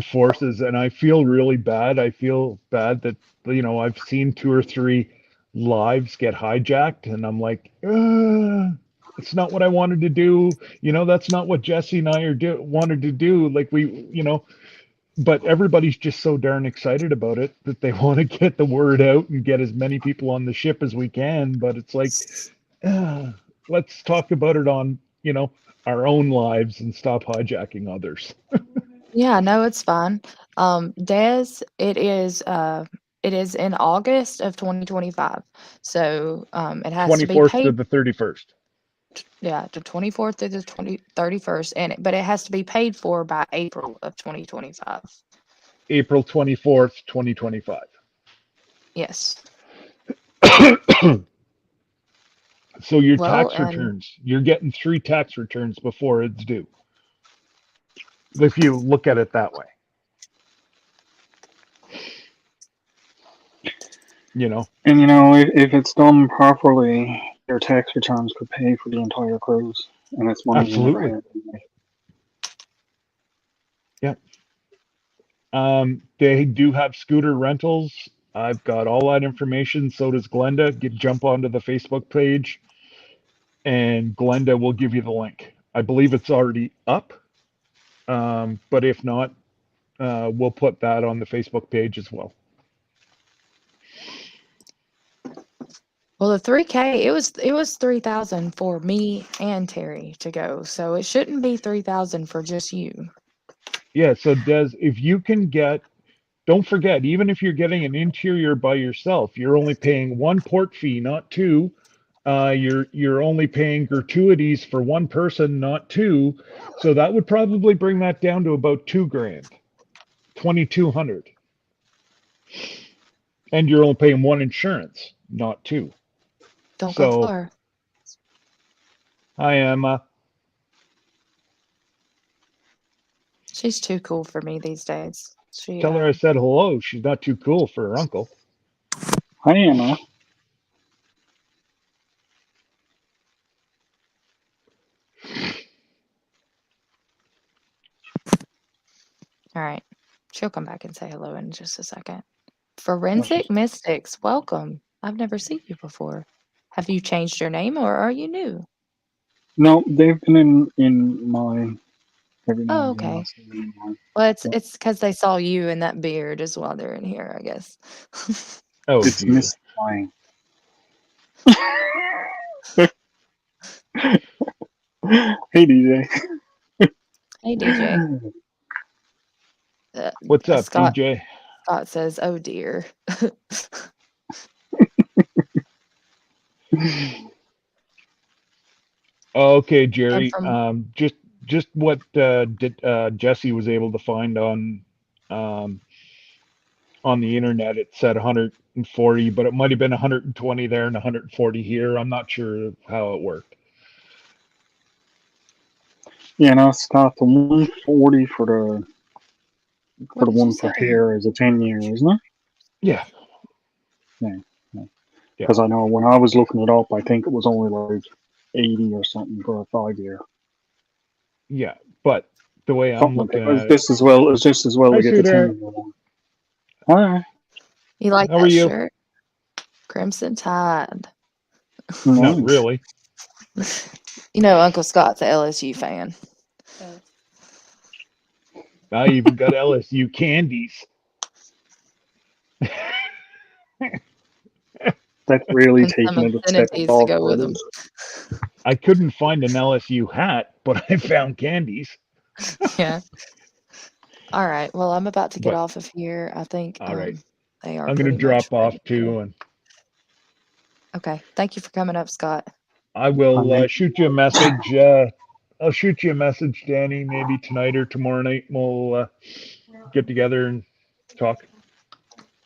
forces, and I feel really bad. I feel bad that I've seen 2 or 3 lives get hijacked, and I'm like, it's not what I wanted to do. That's not what Jesse and I wanted to do. Like but everybody's just so darn excited about it that they want to get the word out and get as many people on the ship as we can. But it's like, let's talk about it on, our own lives and stop hijacking others. Yeah, no, it's fine. Des, it is in August of 2025. So it has to be 24th to paid. the 31st. Yeah, the 24th to the 31st, but it has to be paid for by April of 2025. April 24th, 2025. Yes. So your Well, tax and returns, you're getting 3 tax returns before it's due. If you look at it that way. And if it's done properly, your tax returns could pay for the entire cruise, and it's money you never Absolutely. had. Yeah. They do have scooter rentals. I've got all that information. So does Glenda. Jump onto the Facebook page, and Glenda will give you the link. I believe it's already up, but if not, we'll put that on the Facebook page as well. well, the 3K, it was 3,000 for me and Terry to go. So it shouldn't be 3,000 for just you. Yeah. So if you can don't forget, even if you're getting an interior by yourself, you're only paying 1 port fee, not 2. You're only paying gratuities for 1 person, not 2. So that would probably bring that down to about $2,000, 2,200. And you're only paying 1 insurance, not 2. Don't go So far. I am. She's too cool for me these days. She Tell her I said hello. She's not too cool for her uncle. Hi, Anna. all right. She'll come back and say hello in just a second. Forensic Mystics, welcome. I've never seen you before. Have you changed your name or are you new? No, they've been in my every now Oh, and again. okay. I see them in mine. Well, Yeah. it's because they saw you and that beard is why they're in here, I guess. Oh, It's dear. mystifying. Hey, DJ. Hey, DJ. What's up, Scott DJ? says, "Oh dear." Okay, And Jerry. from Just what Jesse was able to find um, on the internet. It said 140, but it might have been 120 there and 140 here. I'm not sure how it worked. Yeah, no, Scott, the 140 for the what did you one for say? hair is a 10-year, isn't it? Yeah, Yeah. yeah. Because I know when I was looking it up, I think it was only like 80 or something for a 5-year. Yeah, but the way I'm Something like looking that. at it, It's just as well hi, to get the sweetheart. 10-year one. Hi. You like How are that you? shirt? Crimson Tide. Not Nice. really. You know, Uncle Scott's a LSU fan. Oh, I even got LSU candies. That's really And some taking it a step obscenities to above go where with it them. is. I couldn't find an LSU hat, but I found candies. Yeah. All right. Well, I'm about to get But off of here. I think all right, they are I'm gonna pretty much drop off ready to go. too, and Okay. Thank you for coming up, Scott. I will Alright. shoot you a message. I'll shoot you a message, Danny, maybe tonight or tomorrow night. We'll get together and talk.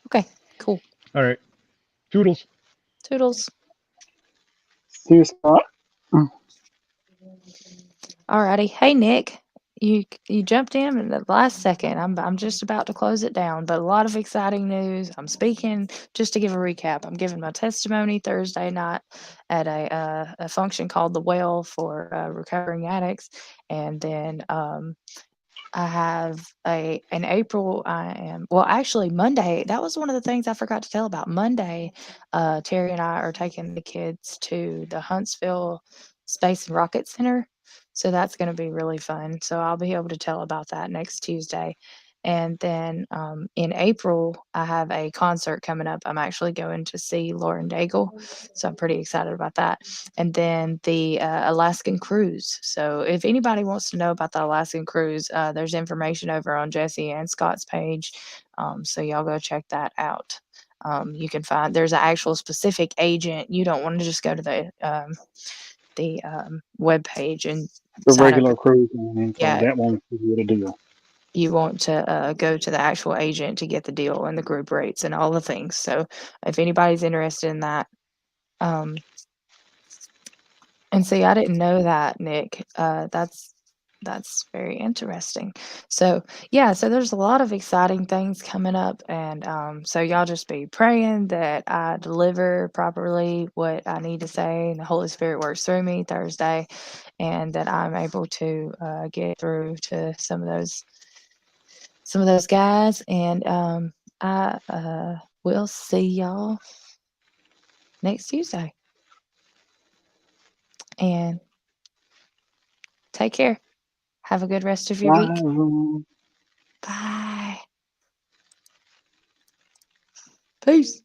Okay. Cool. All right. Toodles. Toodles. See you, Scott. Alrighty. Hey, Nick. You jumped in the last second. I'm just about to close it down, but a lot of exciting news. I'm speaking just to give a recap. I'm giving my testimony Thursday night at a function called the Well for recovering addicts, and then I have in April. I am well. Actually, Monday. That was one of the things I forgot to tell about. Monday, Terry and I are taking the kids to the Huntsville Space and Rocket Center, so that's going to be really fun. So I'll be able to tell about that next Tuesday. And then in April, I have a concert coming up. I'm actually going to see Lauren Daigle, so I'm pretty excited about that. And then the Alaskan cruise. So if anybody wants to know about the Alaskan cruise, there's information over on Jesse and Scott's page. So y'all go check that out. You can find there's an actual specific agent. You don't want to just go to the web page and The sign up. regular cruise info, Yeah, that won't give you the deal. you want to go to the actual agent to get the deal and the group rates and all the things. So if anybody's interested in that, um, and see, I didn't know that, Nick. That's very interesting. So yeah, so there's a lot of exciting things coming up, and so y'all just be praying that I deliver properly what I need to say, and the Holy Spirit works through me Thursday, and that I'm able to get through to some of those guys, and I will see y'all next Tuesday, and take care. Have a good rest of your week. Bye. Bye. Peace.